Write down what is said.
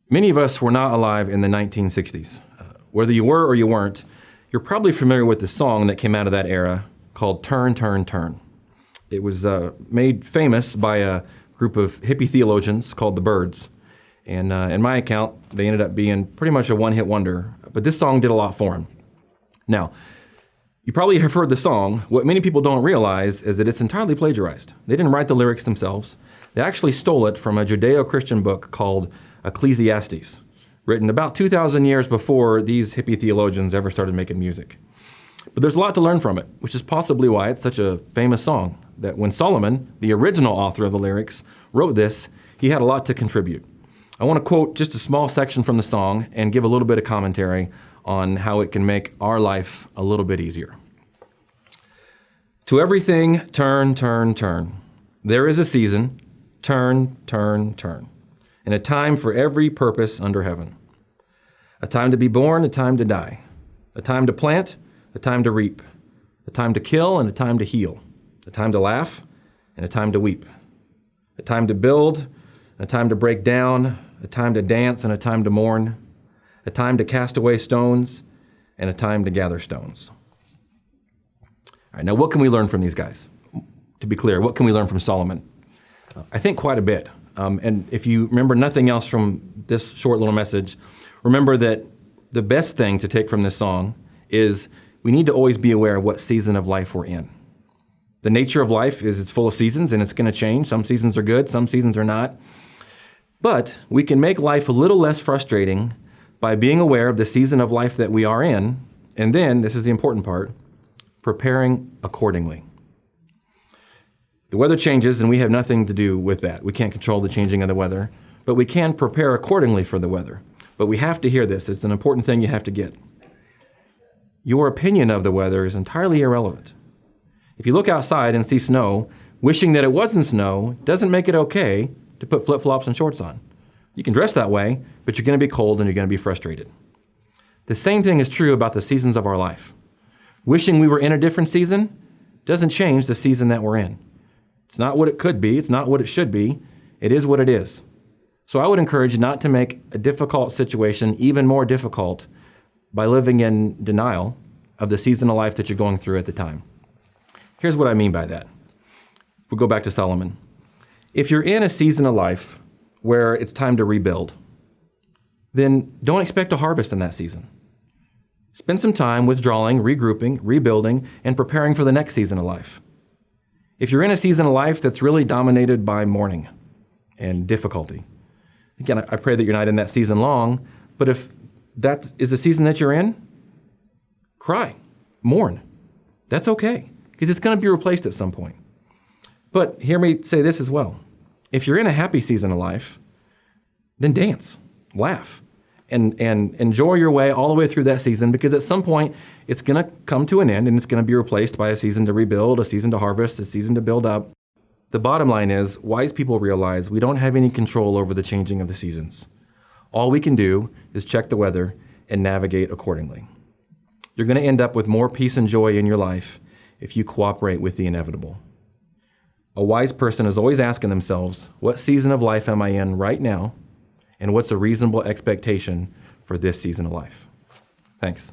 Many of us were not alive in the 1960s. Whether you were or you weren't, you're probably familiar with the song that came out of that era called Turn, Turn, Turn. It was made famous by a group of hippie theologians called the Byrds. And in my account, they ended up being pretty much a one-hit wonder. But this song did a lot for them. Now, you probably have heard the song. What many people don't realize is that it's entirely plagiarized. They didn't write the lyrics themselves. They actually stole it from a Judeo-Christian book called Ecclesiastes, written about 2,000 years before these hippie theologians ever started making music. But there's a lot to learn from it, which is possibly why it's such a famous song, that when Solomon, the original author of the lyrics, wrote this, he had a lot to contribute. I want to quote just a small section from the song and give a little bit of commentary on how it can make our life a little bit easier. To everything, turn, turn, turn. There is a season, turn, turn, turn, and a time for every purpose under heaven. A time to be born, a time to die. A time to plant, a time to reap. A time to kill and a time to heal. A time to laugh and a time to weep. A time to build and a time to break down. A time to dance and a time to mourn. A time to cast away stones and a time to gather stones. All right, now what can we learn from these guys? To be clear, what can we learn from Solomon? I think quite a bit. And if you remember nothing else from this short little message, remember that the best thing to take from this song is we need to always be aware of what season of life we're in. The nature of life is it's full of seasons and it's going to change. Some seasons are good, some seasons are not. But we can make life a little less frustrating by being aware of the season of life that we are in, and then, this is the important part, preparing accordingly. The weather changes and we have nothing to do with that. We can't control the changing of the weather, but we can prepare accordingly for the weather. But we have to hear this. It's an important thing you have to get. Your opinion of the weather is entirely irrelevant. If you look outside and see snow, wishing that it wasn't snow doesn't make it okay to put flip-flops and shorts on. You can dress that way, but you're going to be cold and you're going to be frustrated. The same thing is true about the seasons of our life. Wishing we were in a different season doesn't change the season that we're in. It's not what it could be. It's not what it should be. It is what it is. So I would encourage you not to make a difficult situation even more difficult by living in denial of the season of life that you're going through at the time. Here's what I mean by that. We'll go back to Solomon. If you're in a season of life where it's time to rebuild, then don't expect a harvest in that season. Spend some time withdrawing, regrouping, rebuilding, and preparing for the next season of life. If you're in a season of life that's really dominated by mourning and difficulty, again, I pray that you're not in that season long, but if that is the season that you're in, cry, mourn. That's okay, because it's going to be replaced at some point. But hear me say this as well. If you're in a happy season of life, then dance, laugh, and enjoy your way all the way through that season, because at some point it's going to come to an end and it's going to be replaced by a season to rebuild, a season to harvest, a season to build up. The bottom line is, wise people realize we don't have any control over the changing of the seasons. All we can do is check the weather and navigate accordingly. You're going to end up with more peace and joy in your life if you cooperate with the inevitable. A wise person is always asking themselves, what season of life am I in right now? And what's a reasonable expectation for this season of life? Thanks.